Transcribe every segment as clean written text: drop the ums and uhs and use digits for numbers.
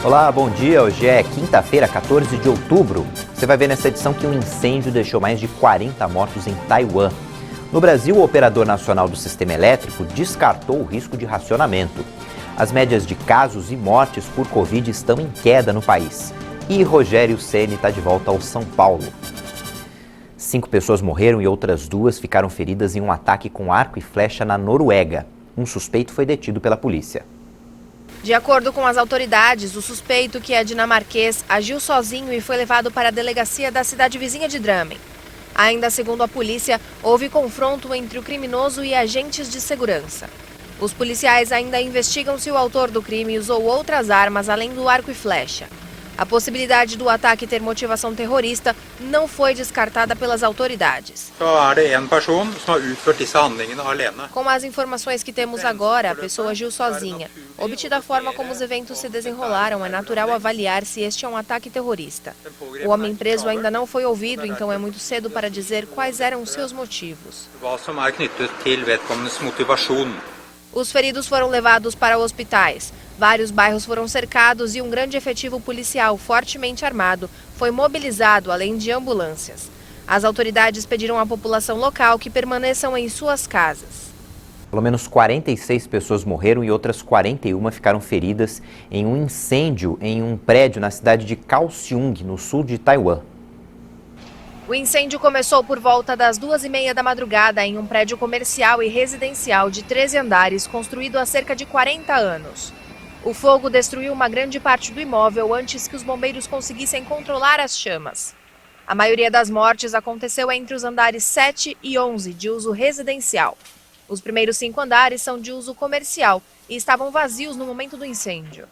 Olá, bom dia. Hoje é quinta-feira, 14 de outubro. Você vai ver nessa edição que um incêndio deixou mais de 40 mortos em Taiwan. No Brasil, o operador nacional do sistema elétrico descartou o risco de racionamento. As médias de casos e mortes por Covid estão em queda no país. E Rogério Ceni está de volta ao São Paulo. 5 pessoas morreram e outras 2 ficaram feridas em um ataque com arco e flecha na Noruega. Um suspeito foi detido pela polícia. De acordo com as autoridades, o suspeito, que é dinamarquês, agiu sozinho e foi levado para a delegacia da cidade vizinha de Drammen. Ainda segundo a polícia, houve confronto entre o criminoso e agentes de segurança. Os policiais ainda investigam se o autor do crime usou outras armas além do arco e flecha. A possibilidade do ataque ter motivação terrorista não foi descartada pelas autoridades. Com as informações que temos agora, a pessoa agiu sozinha. Obtida a forma como os eventos se desenrolaram, é natural avaliar se este é um ataque terrorista. O homem preso ainda não foi ouvido, então é muito cedo para dizer quais eram os seus motivos. Os feridos foram levados para hospitais. Vários bairros foram cercados e um grande efetivo policial fortemente armado foi mobilizado, além de ambulâncias. As autoridades pediram à população local que permaneçam em suas casas. Pelo menos 46 pessoas morreram e outras 41 ficaram feridas em um incêndio em um prédio na cidade de Kaohsiung, no sul de Taiwan. O incêndio começou por volta das 2h30 da madrugada em um prédio comercial e residencial de 13 andares, construído há cerca de 40 anos. O fogo destruiu uma grande parte do imóvel antes que os bombeiros conseguissem controlar as chamas. A maioria das mortes aconteceu entre os andares 7 e 11, de uso residencial. Os primeiros 5 andares são de uso comercial e estavam vazios no momento do incêndio.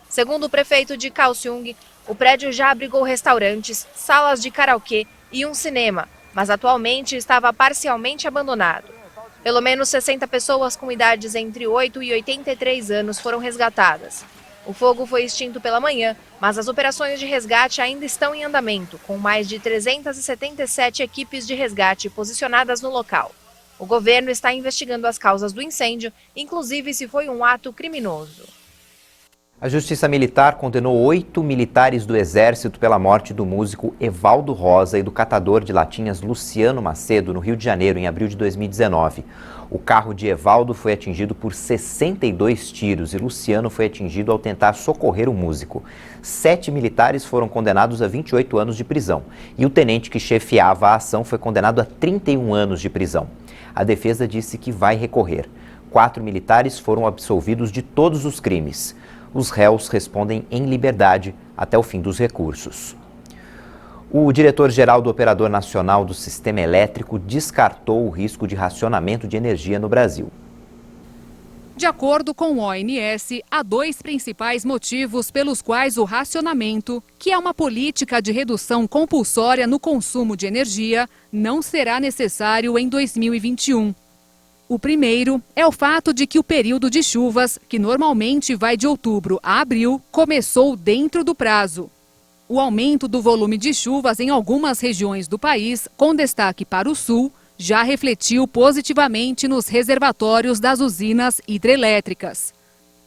Segundo o prefeito de Kaohsiung, o prédio já abrigou restaurantes, salas de karaokê e um cinema, mas atualmente estava parcialmente abandonado. Pelo menos 60 pessoas com idades entre 8 e 83 anos foram resgatadas. O fogo foi extinto pela manhã, mas as operações de resgate ainda estão em andamento, com mais de 377 equipes de resgate posicionadas no local. O governo está investigando as causas do incêndio, inclusive se foi um ato criminoso. A Justiça Militar condenou 8 militares do Exército pela morte do músico Evaldo Rosa e do catador de latinhas Luciano Macedo, no Rio de Janeiro, em abril de 2019. O carro de Evaldo foi atingido por 62 tiros e Luciano foi atingido ao tentar socorrer o músico. 7 militares foram condenados a 28 anos de prisão e o tenente que chefiava a ação foi condenado a 31 anos de prisão. A defesa disse que vai recorrer. 4 militares foram absolvidos de todos os crimes. Os réus respondem em liberdade até o fim dos recursos. O diretor-geral do Operador Nacional do Sistema Elétrico descartou o risco de racionamento de energia no Brasil. De acordo com o ONS, há 2 principais motivos pelos quais o racionamento, que é uma política de redução compulsória no consumo de energia, não será necessário em 2021. O primeiro é o fato de que o período de chuvas, que normalmente vai de outubro a abril, começou dentro do prazo. O aumento do volume de chuvas em algumas regiões do país, com destaque para o sul, já refletiu positivamente nos reservatórios das usinas hidrelétricas.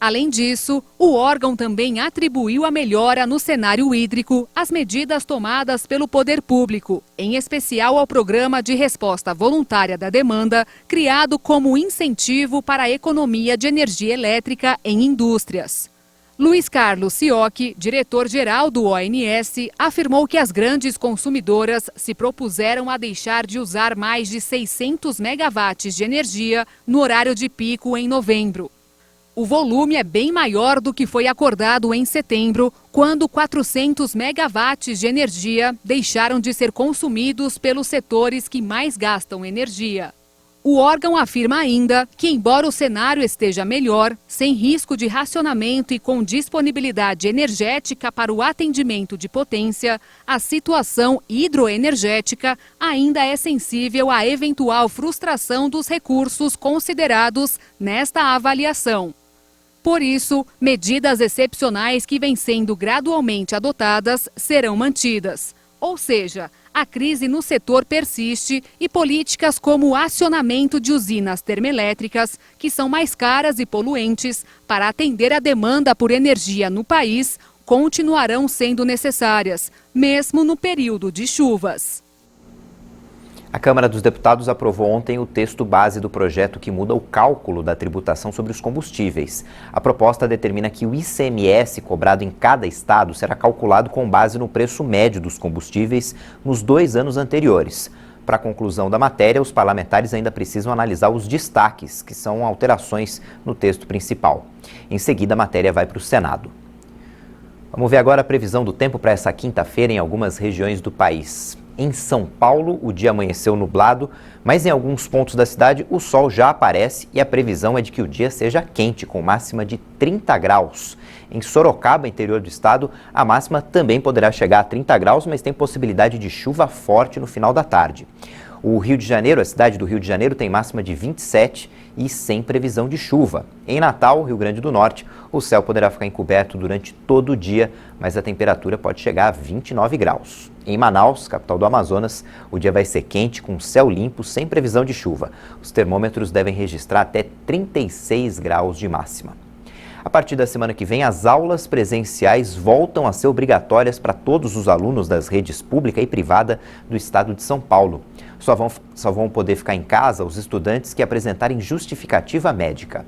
Além disso, o órgão também atribuiu a melhora no cenário hídrico às medidas tomadas pelo poder público, em especial ao Programa de Resposta Voluntária da Demanda, criado como incentivo para a economia de energia elétrica em indústrias. Luiz Carlos Ciocchi, diretor-geral do ONS, afirmou que as grandes consumidoras se propuseram a deixar de usar mais de 600 megawatts de energia no horário de pico em novembro. O volume é bem maior do que foi acordado em setembro, quando 400 megawatts de energia deixaram de ser consumidos pelos setores que mais gastam energia. O órgão afirma ainda que, embora o cenário esteja melhor, sem risco de racionamento e com disponibilidade energética para o atendimento de potência, a situação hidroenergética ainda é sensível à eventual frustração dos recursos considerados nesta avaliação. Por isso, medidas excepcionais que vêm sendo gradualmente adotadas serão mantidas. Ou seja, a crise no setor persiste e políticas como o acionamento de usinas termoelétricas, que são mais caras e poluentes, para atender a demanda por energia no país, continuarão sendo necessárias, mesmo no período de chuvas. A Câmara dos Deputados aprovou ontem o texto base do projeto que muda o cálculo da tributação sobre os combustíveis. A proposta determina que o ICMS cobrado em cada estado será calculado com base no preço médio dos combustíveis nos 2 anos anteriores. Para a conclusão da matéria, os parlamentares ainda precisam analisar os destaques, que são alterações no texto principal. Em seguida, a matéria vai para o Senado. Vamos ver agora a previsão do tempo para essa quinta-feira em algumas regiões do país. Em São Paulo, o dia amanheceu nublado, mas em alguns pontos da cidade o sol já aparece e a previsão é de que o dia seja quente, com máxima de 30 graus. Em Sorocaba, interior do estado, a máxima também poderá chegar a 30 graus, mas tem possibilidade de chuva forte no final da tarde. O Rio de Janeiro, a cidade do Rio de Janeiro, tem máxima de 27 e sem previsão de chuva. Em Natal, Rio Grande do Norte, o céu poderá ficar encoberto durante todo o dia, mas a temperatura pode chegar a 29 graus. Em Manaus, capital do Amazonas, o dia vai ser quente, com céu limpo, sem previsão de chuva. Os termômetros devem registrar até 36 graus de máxima. A partir da semana que vem, as aulas presenciais voltam a ser obrigatórias para todos os alunos das redes pública e privada do estado de São Paulo. Só vão poder ficar em casa os estudantes que apresentarem justificativa médica.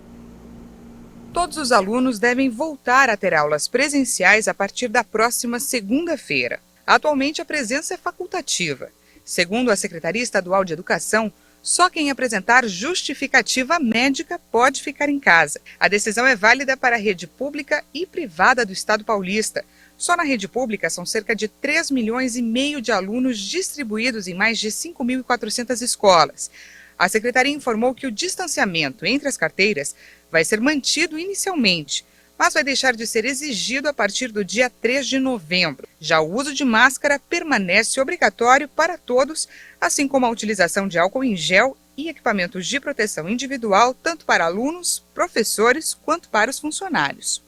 Todos os alunos devem voltar a ter aulas presenciais a partir da próxima segunda-feira. Atualmente, a presença é facultativa. Segundo a Secretaria Estadual de Educação, só quem apresentar justificativa médica pode ficar em casa. A decisão é válida para a rede pública e privada do Estado paulista. Só na rede pública são cerca de 3,5 milhões de alunos distribuídos em mais de 5.400 escolas. A Secretaria informou que o distanciamento entre as carteiras vai ser mantido inicialmente, mas vai deixar de ser exigido a partir do dia 3 de novembro. Já o uso de máscara permanece obrigatório para todos, assim como a utilização de álcool em gel e equipamentos de proteção individual, tanto para alunos, professores, quanto para os funcionários.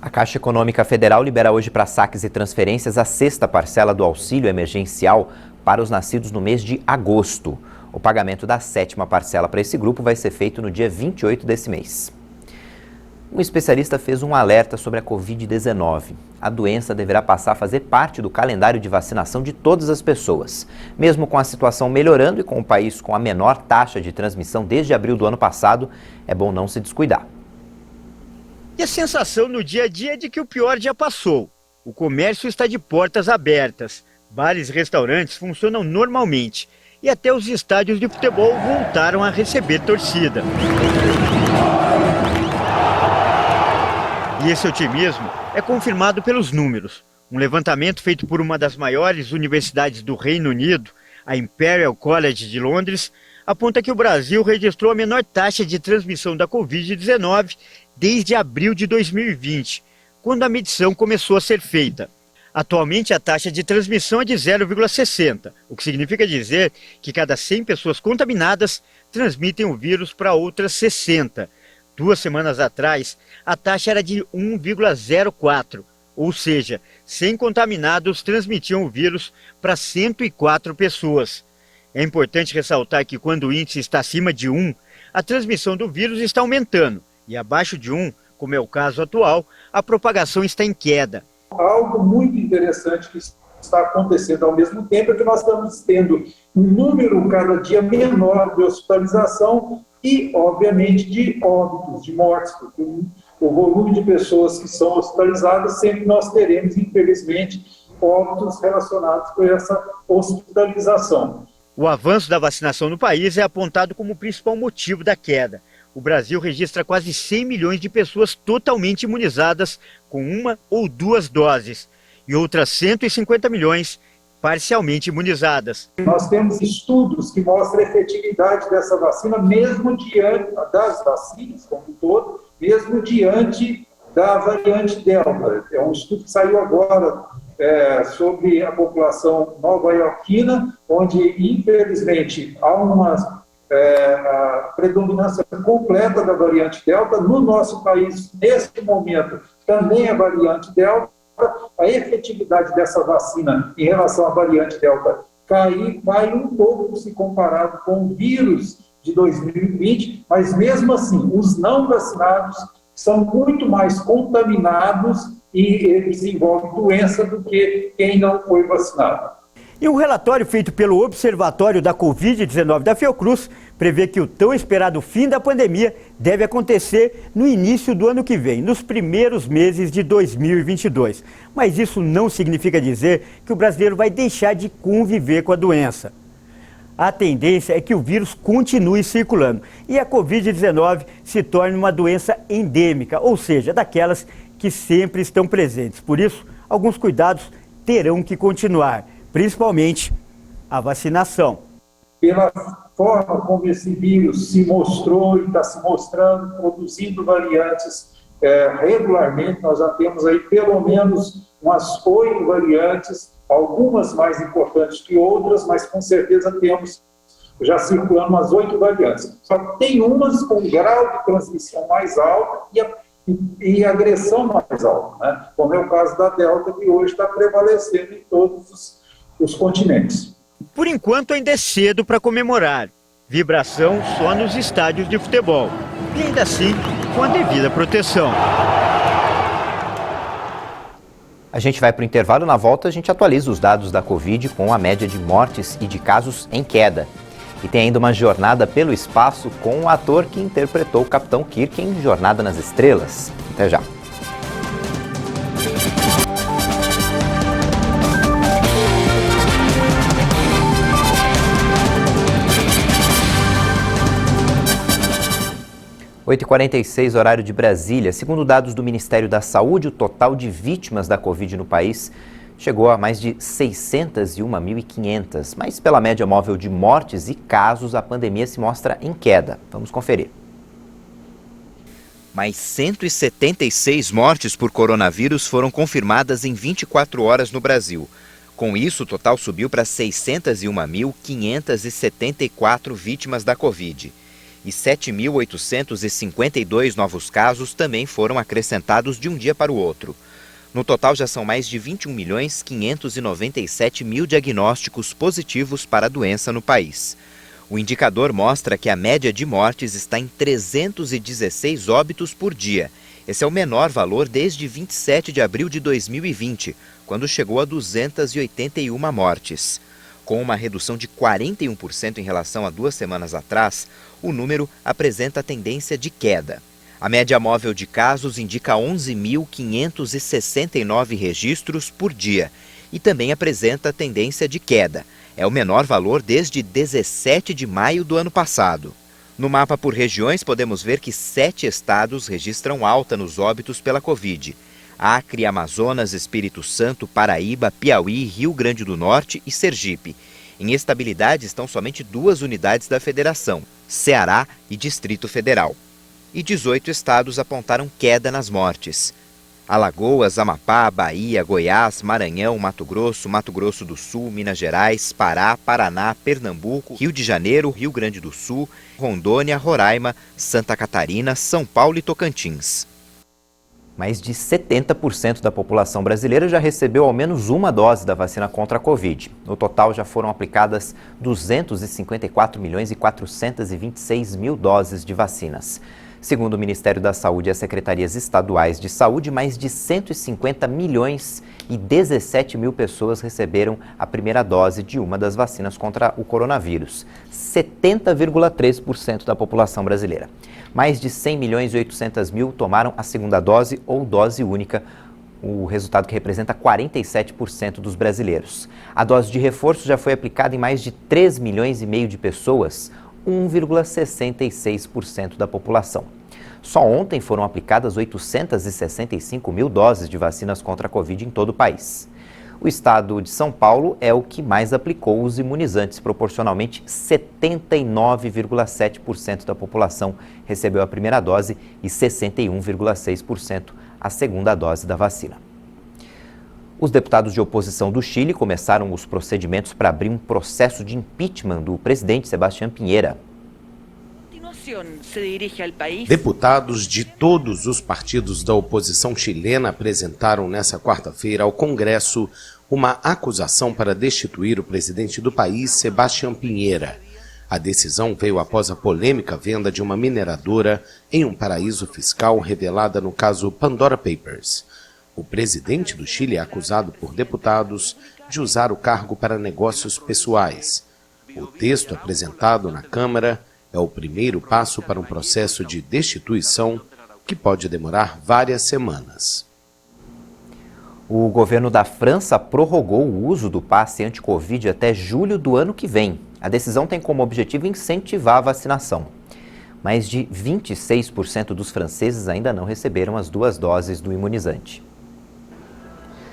A Caixa Econômica Federal libera hoje para saques e transferências a 6ª parcela do auxílio emergencial para os nascidos no mês de agosto. O pagamento da 7ª parcela para esse grupo vai ser feito no dia 28 desse mês. Um especialista fez um alerta sobre a Covid-19. A doença deverá passar a fazer parte do calendário de vacinação de todas as pessoas. Mesmo com a situação melhorando e com o país com a menor taxa de transmissão desde abril do ano passado, é bom não se descuidar. E a sensação no dia a dia é de que o pior já passou. O comércio está de portas abertas. Bares e restaurantes funcionam normalmente. E até os estádios de futebol voltaram a receber torcida. E esse otimismo é confirmado pelos números. Um levantamento feito por uma das maiores universidades do Reino Unido, a Imperial College de Londres, aponta que o Brasil registrou a menor taxa de transmissão da Covid-19 desde abril de 2020, quando a medição começou a ser feita. Atualmente, a taxa de transmissão é de 0,60, o que significa dizer que cada 100 pessoas contaminadas transmitem o vírus para outras 60. 2 semanas atrás, a taxa era de 1,04, ou seja, 100 contaminados transmitiam o vírus para 104 pessoas. É importante ressaltar que quando o índice está acima de 1, a transmissão do vírus está aumentando, e abaixo de 1, como é o caso atual, a propagação está em queda. Algo muito interessante que está acontecendo ao mesmo tempo é que nós estamos tendo um número cada dia menor de hospitalização e, obviamente, de óbitos, de mortes, porque o volume de pessoas que são hospitalizadas, sempre nós teremos, infelizmente, óbitos relacionados com essa hospitalização. O avanço da vacinação no país é apontado como o principal motivo da queda. O Brasil registra quase 100 milhões de pessoas totalmente imunizadas com 1 ou 2 doses e outras 150 milhões parcialmente imunizadas. Nós temos estudos que mostram a efetividade dessa vacina, mesmo diante das vacinas, como um todo, mesmo diante da variante Delta. É um estudo que saiu agora sobre a população nova-iorquina, onde, infelizmente, há uma a predominância completa da variante Delta. No nosso país, neste momento, também a variante Delta. A efetividade dessa vacina em relação à variante Delta cai um pouco se comparado com o vírus de 2020, mas mesmo assim, os não vacinados são muito mais contaminados e ele desenvolve doença do que quem não foi vacinado. E um relatório feito pelo Observatório da Covid-19 da Fiocruz prevê que o tão esperado fim da pandemia deve acontecer no início do ano que vem, nos primeiros meses de 2022. Mas isso não significa dizer que o brasileiro vai deixar de conviver com a doença. A tendência é que o vírus continue circulando e a Covid-19 se torne uma doença endêmica, ou seja, daquelas que sempre estão presentes. Por isso, alguns cuidados terão que continuar, principalmente a vacinação. Pela forma como esse vírus se mostrou e está se mostrando, produzindo variantes regularmente, nós já temos aí pelo menos umas 8 variantes, algumas mais importantes que outras, mas com certeza temos já circulando umas 8 variantes. Só que tem umas com grau de transmissão mais alto e agressão mais alta, né? Como é o caso da Delta, que hoje está prevalecendo em todos os continentes. Por enquanto ainda é cedo para comemorar. Vibração só nos estádios de futebol. E ainda assim, com a devida proteção. A gente vai para o intervalo, na volta a gente atualiza os dados da Covid com a média de mortes e de casos em queda. E tem ainda uma jornada pelo espaço com o ator que interpretou o Capitão Kirk em Jornada nas Estrelas. Até já. Oito 8h46, horário de Brasília. Segundo dados do Ministério da Saúde, o total de vítimas da Covid no país chegou a mais de 601.500. Mas pela média móvel de mortes e casos, a pandemia se mostra em queda. Vamos conferir. Mais 176 mortes por coronavírus foram confirmadas em 24 horas no Brasil. Com isso, o total subiu para 601.574 vítimas da Covid. E 7.852 novos casos também foram acrescentados de um dia para o outro. No total, já são mais de 21.597.000 diagnósticos positivos para a doença no país. O indicador mostra que a média de mortes está em 316 óbitos por dia. Esse é o menor valor desde 27 de abril de 2020, quando chegou a 281 mortes. Com uma redução de 41% em relação a 2 semanas atrás, o número apresenta tendência de queda. A média móvel de casos indica 11.569 registros por dia e também apresenta tendência de queda. É o menor valor desde 17 de maio do ano passado. No mapa por regiões, podemos ver que 7 estados registram alta nos óbitos pela Covid. Acre, Amazonas, Espírito Santo, Paraíba, Piauí, Rio Grande do Norte e Sergipe. Em estabilidade estão somente 2 unidades da Federação, Ceará e Distrito Federal. E 18 estados apontaram queda nas mortes. Alagoas, Amapá, Bahia, Goiás, Maranhão, Mato Grosso do Sul, Minas Gerais, Pará, Paraná, Pernambuco, Rio de Janeiro, Rio Grande do Sul, Rondônia, Roraima, Santa Catarina, São Paulo e Tocantins. Mais de 70% da população brasileira já recebeu ao menos uma dose da vacina contra a Covid. No total, já foram aplicadas 254.426.000 doses de vacinas. Segundo o Ministério da Saúde e as secretarias estaduais de saúde, mais de 150.017.000 pessoas receberam a primeira dose de uma das vacinas contra o coronavírus. 70,3% da população brasileira. Mais de 100.800.000 tomaram a segunda dose ou dose única, o resultado que representa 47% dos brasileiros. A dose de reforço já foi aplicada em mais de 3,5 milhões de pessoas, 1,66% da população. Só ontem foram aplicadas 865.000 doses de vacinas contra a Covid em todo o país. O estado de São Paulo é o que mais aplicou os imunizantes, proporcionalmente 79,7% da população recebeu a primeira dose e 61,6% a segunda dose da vacina. Os deputados de oposição do Chile começaram os procedimentos para abrir um processo de impeachment do presidente Sebastián Piñera. Deputados de todos os partidos da oposição chilena apresentaram nesta quarta-feira ao Congresso uma acusação para destituir o presidente do país, Sebastián Piñera. A decisão veio após a polêmica venda de uma mineradora em um paraíso fiscal revelada no caso Pandora Papers. O presidente do Chile é acusado por deputados de usar o cargo para negócios pessoais. O texto apresentado na Câmara é o primeiro passo para um processo de destituição que pode demorar várias semanas. O governo da França prorrogou o uso do passe anti-Covid até julho do ano que vem. A decisão tem como objetivo incentivar a vacinação. Mais de 26% dos franceses ainda não receberam as 2 doses do imunizante.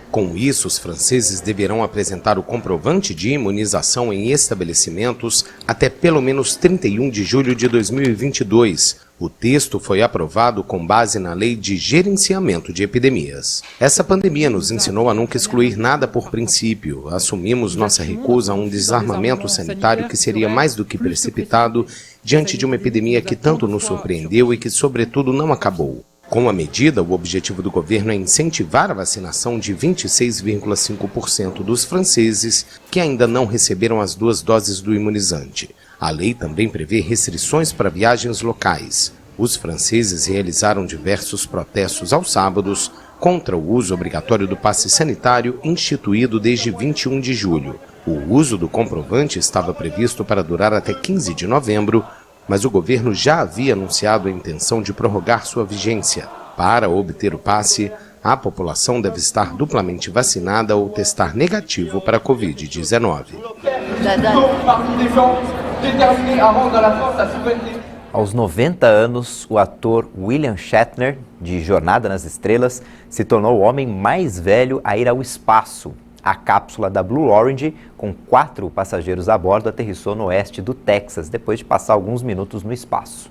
Com isso, os franceses deverão apresentar o comprovante de imunização em estabelecimentos até pelo menos 31 de julho de 2022. O texto foi aprovado com base na Lei de Gerenciamento de Epidemias. Essa pandemia nos ensinou a nunca excluir nada por princípio. Assumimos nossa recusa a um desarmamento sanitário que seria mais do que precipitado diante de uma epidemia que tanto nos surpreendeu e que, sobretudo, não acabou. Com a medida, o objetivo do governo é incentivar a vacinação de 26,5% dos franceses que ainda não receberam as 2 doses do imunizante. A lei também prevê restrições para viagens locais. Os franceses realizaram diversos protestos aos sábados contra o uso obrigatório do passe sanitário instituído desde 21 de julho. O uso do comprovante estava previsto para durar até 15 de novembro, mas o governo já havia anunciado a intenção de prorrogar sua vigência. Para obter o passe, a população deve estar duplamente vacinada ou testar negativo para a Covid-19. Aos 90 anos, o ator William Shatner, de Jornada nas Estrelas, se tornou o homem mais velho a ir ao espaço. A cápsula da Blue Origin, com 4 passageiros a bordo, aterrissou no oeste do Texas, depois de passar alguns minutos no espaço.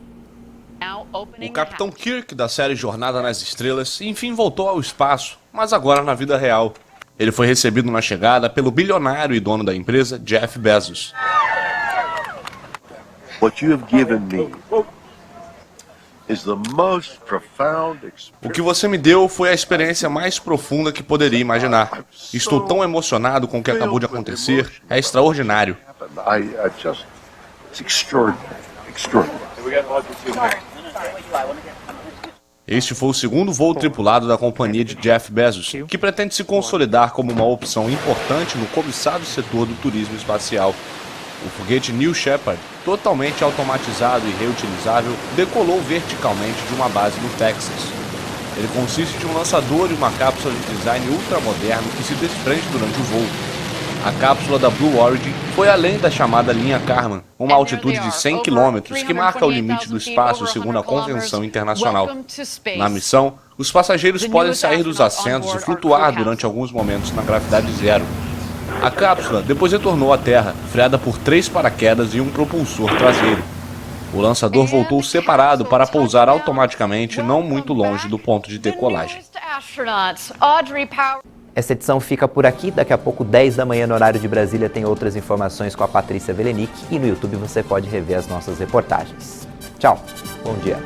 O Capitão Kirk, da série Jornada nas Estrelas, enfim voltou ao espaço, mas agora na vida real. Ele foi recebido na chegada pelo bilionário e dono da empresa, Jeff Bezos. O que você me deu foi a experiência mais profunda que poderia imaginar. Estou tão emocionado com o que acabou de acontecer. É extraordinário. Este foi o segundo voo tripulado da companhia de Jeff Bezos, que pretende se consolidar como uma opção importante no cobiçado setor do turismo espacial. O foguete New Shepard, totalmente automatizado e reutilizável, decolou verticalmente de uma base no Texas. Ele consiste de um lançador e uma cápsula de design ultramoderno que se desprende durante o voo. A cápsula da Blue Origin foi além da chamada linha Kármán, uma altitude de 100 km que marca o limite do espaço segundo a Convenção Internacional. Na missão, os passageiros podem sair dos assentos e flutuar durante alguns momentos na gravidade zero. A cápsula depois retornou à Terra, freada por 3 paraquedas e um propulsor traseiro. O lançador voltou separado para pousar automaticamente não muito longe do ponto de decolagem. Essa edição fica por aqui. Daqui a pouco, 10 da manhã no horário de Brasília, tem outras informações com a Patrícia Velenic e no YouTube você pode rever as nossas reportagens. Tchau, bom dia.